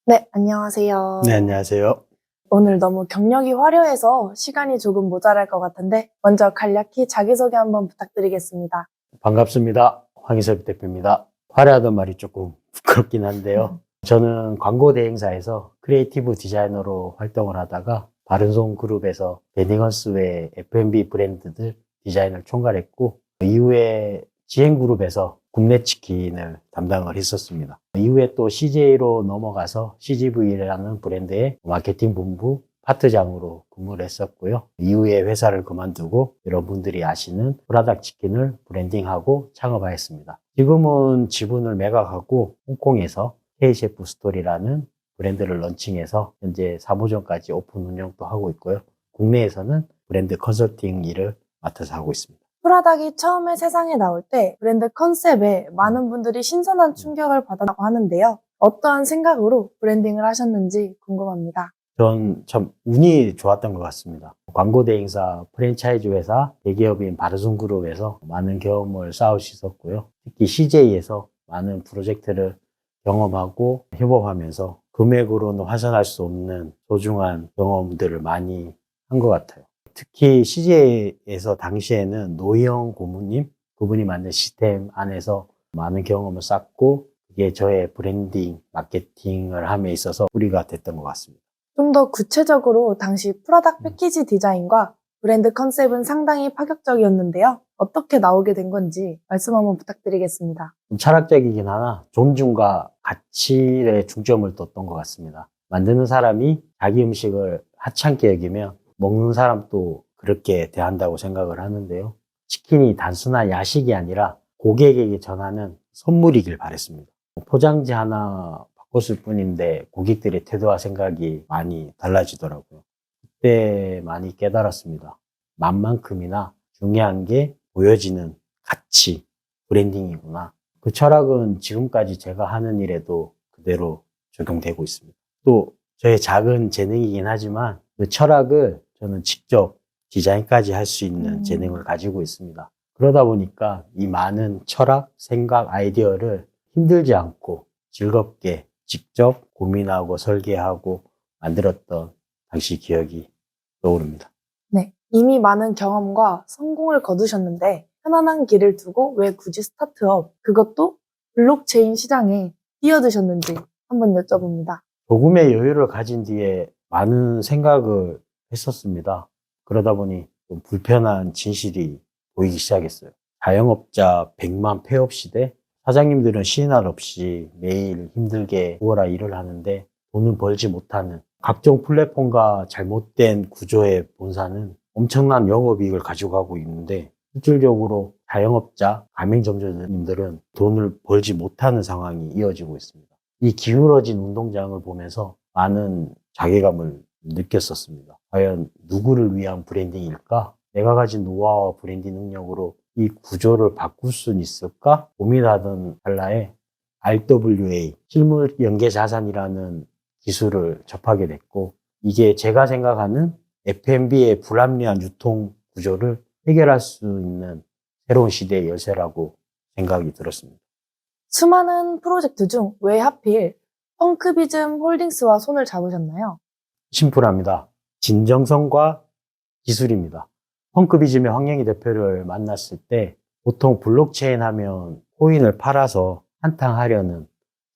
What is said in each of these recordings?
네, 안녕하세요. 네, 안녕하세요. 오늘 너무 경력이 화려해서 시간이 조금 모자랄 것 같은데 먼저 간략히 자기소개 한번 부탁드리겠습니다. 반갑습니다. 황희섭 대표입니다. 화려하던 말이 조금 부끄럽긴 한데요. 저는 광고 대행사에서 크리에이티브 디자이너로 활동을 하다가 바른손 그룹에서 베니건스 외 F&B 브랜드들 디자인을 총괄했고, 이후에 지행그룹에서 굽네 치킨을 담당을 했었습니다. 이후에 또 CJ로 넘어가서 CGV라는 브랜드의 마케팅 본부 파트장으로 근무를 했었고요. 이후에 회사를 그만두고 여러분들이 아시는 프라닭 치킨을 브랜딩하고 창업하였습니다. 지금은 지분을 매각하고 홍콩에서 K셰프 스토리라는 브랜드를 런칭해서 현재 사무점까지 오픈 운영도 하고 있고요. 국내에서는 브랜드 컨설팅 일을 맡아서 하고 있습니다. 프라닭이 처음에 세상에 나올 때 브랜드 컨셉에 많은 분들이 신선한 충격을 받았다고 하는데요. 어떠한 생각으로 브랜딩을 하셨는지 궁금합니다. 전 참 운이 좋았던 것 같습니다. 광고 대행사, 프랜차이즈 회사, 대기업인 바르손그룹에서 많은 경험을 쌓을 수 있었고요. 특히 CJ에서 많은 프로젝트를 경험하고 협업하면서 금액으로는 환산할 수 없는 소중한 경험들을 많이 한 것 같아요. 특히 CJ에서 당시에는 노희영 고모님, 그분이 만든 시스템 안에서 많은 경험을 쌓고 그게 저의 브랜딩, 마케팅을 함에 있어서 뿌리가 됐던 것 같습니다. 좀 더 구체적으로 당시 프라닭 패키지 디자인과 브랜드 컨셉은 상당히 파격적이었는데요. 어떻게 나오게 된 건지 말씀 한번 부탁드리겠습니다. 좀 철학적이긴 하나 존중과 가치에 중점을 뒀던 것 같습니다. 만드는 사람이 자기 음식을 하찮게 여기면 먹는 사람도 그렇게 대한다고 생각을 하는데요. 치킨이 단순한 야식이 아니라 고객에게 전하는 선물이길 바랬습니다. 포장지 하나 바꿨을 뿐인데 고객들의 태도와 생각이 많이 달라지더라고요. 그때 많이 깨달았습니다. 맛만큼이나 중요한 게 보여지는 가치, 브랜딩이구나. 그 철학은 지금까지 제가 하는 일에도 그대로 적용되고 있습니다. 또 저의 작은 재능이긴 하지만 그 철학을 저는 직접 디자인까지 할 수 있는 재능을 가지고 있습니다. 그러다 보니까 이 많은 철학, 생각, 아이디어를 힘들지 않고 즐겁게 직접 고민하고 설계하고 만들었던 당시 기억이 떠오릅니다. 네, 이미 많은 경험과 성공을 거두셨는데 편안한 길을 두고 왜 굳이 스타트업, 그것도 블록체인 시장에 뛰어드셨는지 한번 여쭤봅니다. 조금의 여유를 가진 뒤에 많은 생각을 했었습니다. 그러다 보니 좀 불편한 진실이 보이기 시작했어요. 자영업자 100만 폐업 시대, 사장님들은 쉬는 날 없이 매일 힘들게 부어라 일을 하는데 돈은 벌지 못하는 각종 플랫폼과 잘못된 구조의 본사는 엄청난 영업이익을 가지고 가고 있는데 실질적으로 자영업자, 가맹점주님들은 돈을 벌지 못하는 상황이 이어지고 있습니다. 이 기울어진 운동장을 보면서 많은 자괴감을 느꼈었습니다. 과연 누구를 위한 브랜딩일까? 내가 가진 노하우와 브랜딩 능력으로 이 구조를 바꿀 수는 있을까? 고민하던 찰나에 RWA, 실물 연계 자산이라는 기술을 접하게 됐고, 이게 제가 생각하는 F&B의 불합리한 유통 구조를 해결할 수 있는 새로운 시대의 열쇠라고 생각이 들었습니다. 수많은 프로젝트 중 왜 하필 펑크비즘 홀딩스와 손을 잡으셨나요? 심플합니다. 진정성과 기술입니다. 펑크비즘의 황영희 대표를 만났을 때 보통 블록체인 하면 코인을 팔아서 한탕하려는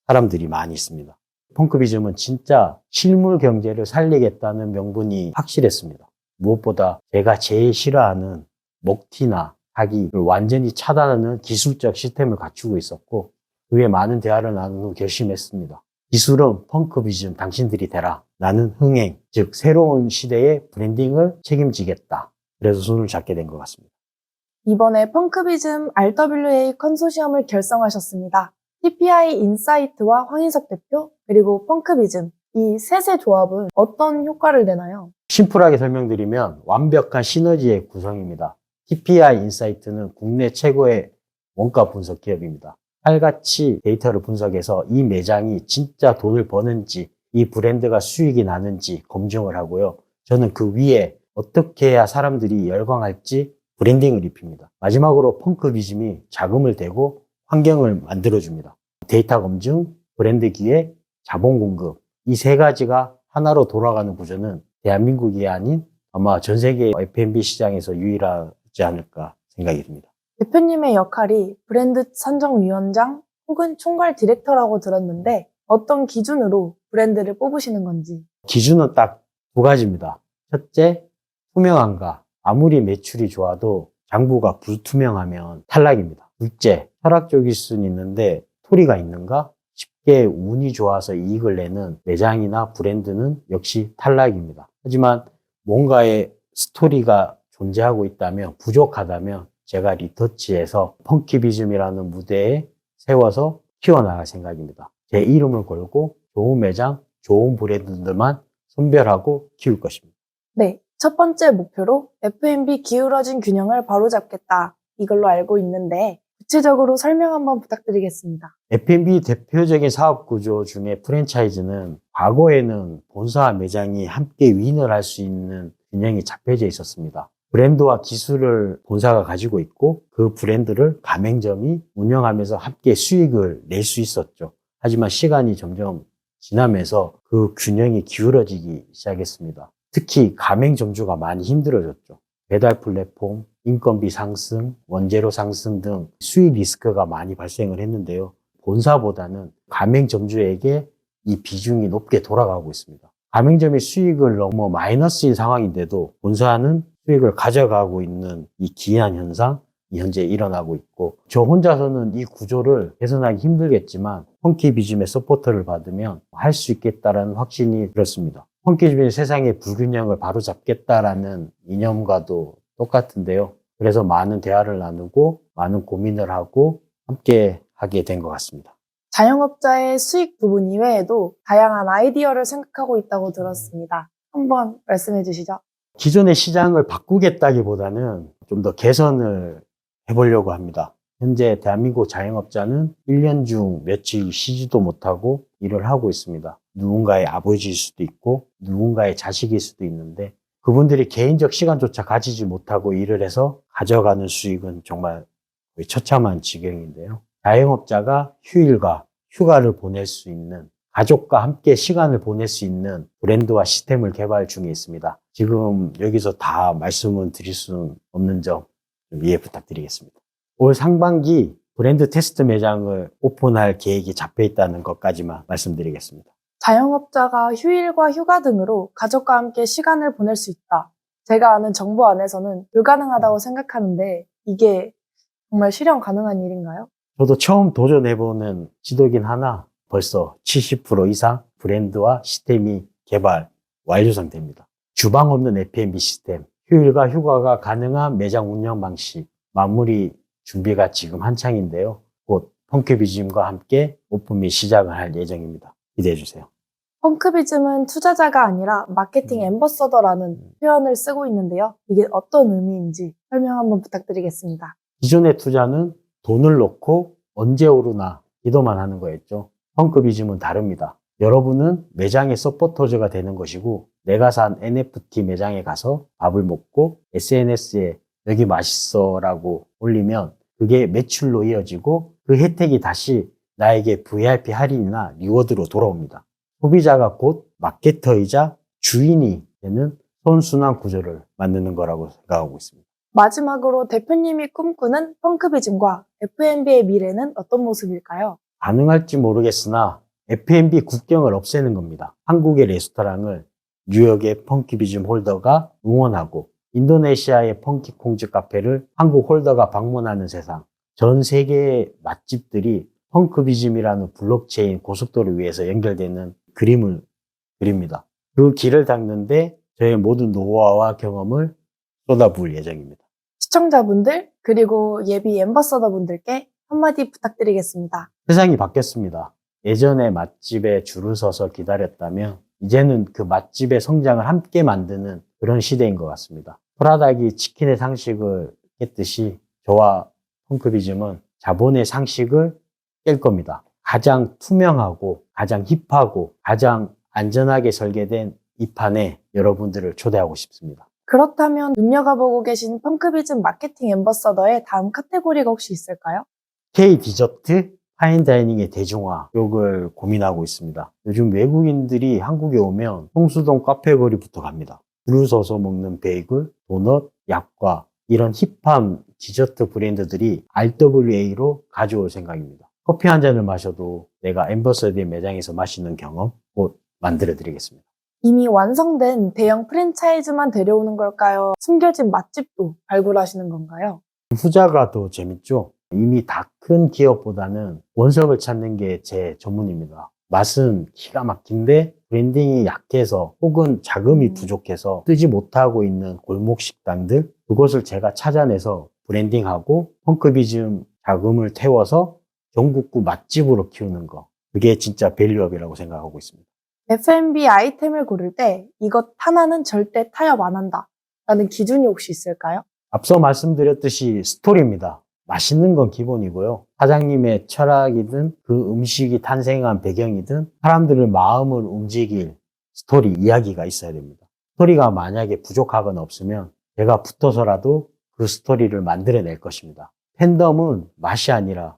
사람들이 많이 있습니다. 펑크비즘은 진짜 실물 경제를 살리겠다는 명분이 확실했습니다. 무엇보다 제가 제일 싫어하는 먹튀나 사기를 완전히 차단하는 기술적 시스템을 갖추고 있었고, 그에 많은 대화를 나눈 후 결심했습니다. 기술은 펑크비즘 당신들이 되라. 나는 흥행, 즉 새로운 시대의 브랜딩을 책임지겠다. 그래서 손을 잡게 된 것 같습니다. 이번에 펑크비즘 RWA 컨소시엄을 결성하셨습니다. TPI 인사이트와 황인석 대표, 그리고 펑크비즘, 이 셋의 조합은 어떤 효과를 내나요? 심플하게 설명드리면 완벽한 시너지의 구성입니다. TPI 인사이트는 국내 최고의 원가 분석 기업입니다. 칼같이 데이터를 분석해서 이 매장이 진짜 돈을 버는지, 이 브랜드가 수익이 나는지 검증을 하고요. 저는 그 위에 어떻게 해야 사람들이 열광할지 브랜딩을 입힙니다. 마지막으로 펑크비즘이 자금을 대고 환경을 만들어줍니다. 데이터 검증, 브랜드 기획, 자본 공급, 이 세 가지가 하나로 돌아가는 구조는 대한민국이 아닌 아마 전 세계 F&B 시장에서 유일하지 않을까 생각이 듭니다. 대표님의 역할이 브랜드 선정위원장 혹은 총괄 디렉터라고 들었는데 어떤 기준으로 브랜드를 뽑으시는 건지. 기준은 딱 두 가지입니다. 첫째, 투명한가. 아무리 매출이 좋아도 장부가 불투명하면 탈락입니다. 둘째, 철학적일 수는 있는데 토리가 있는가? 쉽게 운이 좋아서 이익을 내는 매장이나 브랜드는 역시 탈락입니다. 하지만 뭔가의 스토리가 존재하고 있다면, 부족하다면 제가 리터치해서 펑키비즘이라는 무대에 세워서 키워나갈 생각입니다. 제 이름을 걸고 좋은 매장, 좋은 브랜드들만 선별하고 키울 것입니다. 네, 첫 번째 목표로 F&B 기울어진 균형을 바로잡겠다. 이걸로 알고 있는데 구체적으로 설명 한번 부탁드리겠습니다. F&B 대표적인 사업 구조 중에 프랜차이즈는 과거에는 본사와 매장이 함께 윈을 할 수 있는 균형이 잡혀져 있었습니다. 브랜드와 기술을 본사가 가지고 있고 그 브랜드를 가맹점이 운영하면서 함께 수익을 낼 수 있었죠. 하지만 시간이 점점 지나면서 그 균형이 기울어지기 시작했습니다. 특히 가맹점주가 많이 힘들어졌죠. 배달 플랫폼, 인건비 상승, 원재료 상승 등 수익 리스크가 많이 발생을 했는데요. 본사보다는 가맹점주에게 이 비중이 높게 돌아가고 있습니다. 가맹점이 수익을 너무 마이너스인 상황인데도 본사는 수익을 가져가고 있는 이 기이한 현상, 현재 일어나고 있고, 저 혼자서는 이 구조를 개선하기 힘들겠지만 펑키비즘의 서포터를 받으면 할 수 있겠다라는 확신이 들었습니다. 펑키비즘의 세상의 불균형을 바로잡겠다라는 이념과도 똑같은데요. 그래서 많은 대화를 나누고 많은 고민을 하고 함께 하게 된 것 같습니다. 자영업자의 수익 부분 이외에도 다양한 아이디어를 생각하고 있다고 들었습니다. 한번 말씀해 주시죠. 기존의 시장을 바꾸겠다기보다는 좀 더 개선을 해보려고 합니다. 현재 대한민국 자영업자는 1년 중 며칠 쉬지도 못하고 일을 하고 있습니다. 누군가의 아버지일 수도 있고 누군가의 자식일 수도 있는데 그분들이 개인적 시간조차 가지지 못하고 일을 해서 가져가는 수익은 정말 거의 처참한 지경인데요. 자영업자가 휴일과 휴가를 보낼 수 있는, 가족과 함께 시간을 보낼 수 있는 브랜드와 시스템을 개발 중에 있습니다. 지금 여기서 다 말씀을 드릴 수는 없는 점 좀 이해 부탁드리겠습니다. 올 상반기 브랜드 테스트 매장을 오픈할 계획이 잡혀 있다는 것까지만 말씀드리겠습니다. 자영업자가 휴일과 휴가 등으로 가족과 함께 시간을 보낼 수 있다. 제가 아는 정보 안에서는 불가능하다고 생각하는데 이게 정말 실현 가능한 일인가요? 저도 처음 도전해보는 지도긴 하나 벌써 70% 이상 브랜드와 시스템이 개발 완료 상태입니다. 주방 없는 F&B 시스템, 휴일과 휴가가 가능한 매장 운영 방식, 마무리 준비가 지금 한창인데요. 곧 펑크비즘과 함께 오픈 및 시작을 할 예정입니다. 기대해 주세요. 펑크비즘은 투자자가 아니라 마케팅 앰버서더라는 표현을 쓰고 있는데요. 이게 어떤 의미인지 설명 한번 부탁드리겠습니다. 기존의 투자는 돈을 넣고 언제 오르나 기도만 하는 거였죠. 펑크비즘은 다릅니다. 여러분은 매장의 서포터즈가 되는 것이고 내가 산 NFT 매장에 가서 밥을 먹고 SNS에 여기 맛있어 라고 올리면 그게 매출로 이어지고 그 혜택이 다시 나에게 VIP 할인이나 리워드로 돌아옵니다. 소비자가 곧 마케터이자 주인이 되는 선순환 구조를 만드는 거라고 생각하고 있습니다. 마지막으로 대표님이 꿈꾸는 펑크비즘과 F&B의 미래는 어떤 모습일까요? 가능할지 모르겠으나 F&B 국경을 없애는 겁니다. 한국의 레스토랑을 뉴욕의 펑키비즘 홀더가 응원하고 인도네시아의 펑키 콩즈 카페를 한국 홀더가 방문하는 세상. 전 세계의 맛집들이 펑크비즘이라는 블록체인 고속도로 위에서 연결되는 그림을 그립니다. 그 길을 닦는데 저의 모든 노하우와 경험을 쏟아부을 예정입니다. 시청자분들 그리고 예비 앰버서더분들께 한마디 부탁드리겠습니다. 세상이 바뀌었습니다. 예전에 맛집에 줄을 서서 기다렸다면 이제는 그 맛집의 성장을 함께 만드는 그런 시대인 것 같습니다. 프라닭이 치킨의 상식을 깼듯이 저와 펑크비즘은 자본의 상식을 깰 겁니다. 가장 투명하고 가장 힙하고 가장 안전하게 설계된 이 판에 여러분들을 초대하고 싶습니다. 그렇다면 눈여겨보고 계신 펑크비즘 마케팅 앰버서더의 다음 카테고리가 혹시 있을까요? K 디저트, 파인다이닝의 대중화 쪽을 고민하고 있습니다. 요즘 외국인들이 한국에 오면 성수동 카페거리부터 갑니다. 줄 서서 먹는 베이글, 도넛, 약과 이런 힙한 디저트 브랜드들이 RWA로 가져올 생각입니다. 커피 한 잔을 마셔도 내가 엠버서드의 매장에서 마시는 경험 곧 만들어 드리겠습니다. 이미 완성된 대형 프랜차이즈만 데려오는 걸까요? 숨겨진 맛집도 발굴하시는 건가요? 후자가 더 재밌죠? 이미 다 큰 기업보다는 원석을 찾는 게 제 전문입니다. 맛은 기가 막힌데 브랜딩이 약해서 혹은 자금이 부족해서 뜨지 못하고 있는 골목 식당들, 그것을 제가 찾아내서 브랜딩하고 펑크비즘 자금을 태워서 전국구 맛집으로 키우는 거, 그게 진짜 밸류업이라고 생각하고 있습니다. F&B 아이템을 고를 때 이것 하나는 절대 타협 안 한다 라는 기준이 혹시 있을까요? 앞서 말씀드렸듯이 스토리입니다. 맛있는 건 기본이고요. 사장님의 철학이든 그 음식이 탄생한 배경이든 사람들의 마음을 움직일 스토리, 이야기가 있어야 됩니다. 스토리가 만약에 부족하거나 없으면 제가 붙어서라도 그 스토리를 만들어낼 것입니다. 팬덤은 맛이 아니라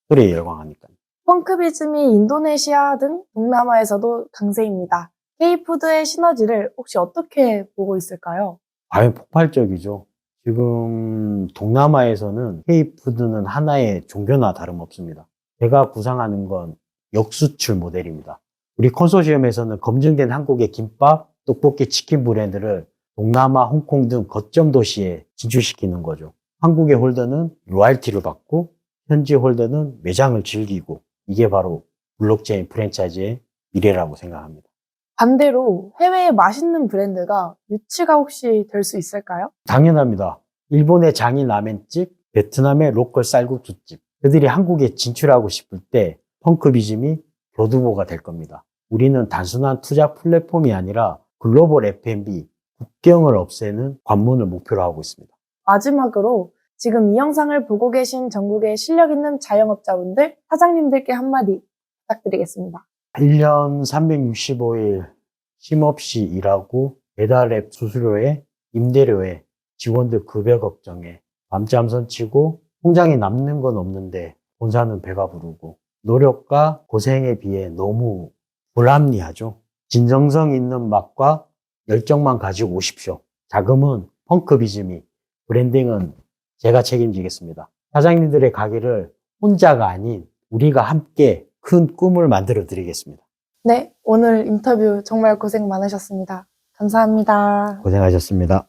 스토리에 열광하니까요. 펑크비즘이 인도네시아 등 동남아에서도 강세입니다. K푸드의 시너지를 혹시 어떻게 보고 있을까요? 과연 폭발적이죠. 지금 동남아에서는 K푸드는 하나의 종교나 다름없습니다. 제가 구상하는 건 역수출 모델입니다. 우리 컨소시엄에서는 검증된 한국의 김밥, 떡볶이, 치킨 브랜드를 동남아, 홍콩 등 거점 도시에 진출시키는 거죠. 한국의 홀더는 로얄티를 받고 현지 홀더는 매장을 즐기고, 이게 바로 블록체인 프랜차이즈의 미래라고 생각합니다. 반대로 해외의 맛있는 브랜드가 유치가 혹시 될 수 있을까요? 당연합니다. 일본의 장인 라멘집, 베트남의 로컬 쌀국수집, 그들이 한국에 진출하고 싶을 때 펑크비즘이 교두보가 될 겁니다. 우리는 단순한 투자 플랫폼이 아니라 글로벌 F&B, 국경을 없애는 관문을 목표로 하고 있습니다. 마지막으로 지금 이 영상을 보고 계신 전국의 실력 있는 자영업자분들, 사장님들께 한마디 부탁드리겠습니다. 1년 365일 쉼없이 일하고 배달앱 수수료에 임대료에 직원들 급여 걱정에 밤잠 설치고 통장에 남는 건 없는데 돈 사는 배가 부르고 노력과 고생에 비해 너무 불합리하죠. 진정성 있는 맛과 열정만 가지고 오십시오. 자금은 펑크비즘이, 브랜딩은 제가 책임지겠습니다. 사장님들의 가게를 혼자가 아닌 우리가 함께 큰 꿈을 만들어 드리겠습니다. 네, 오늘 인터뷰 정말 고생 많으셨습니다. 감사합니다. 고생하셨습니다.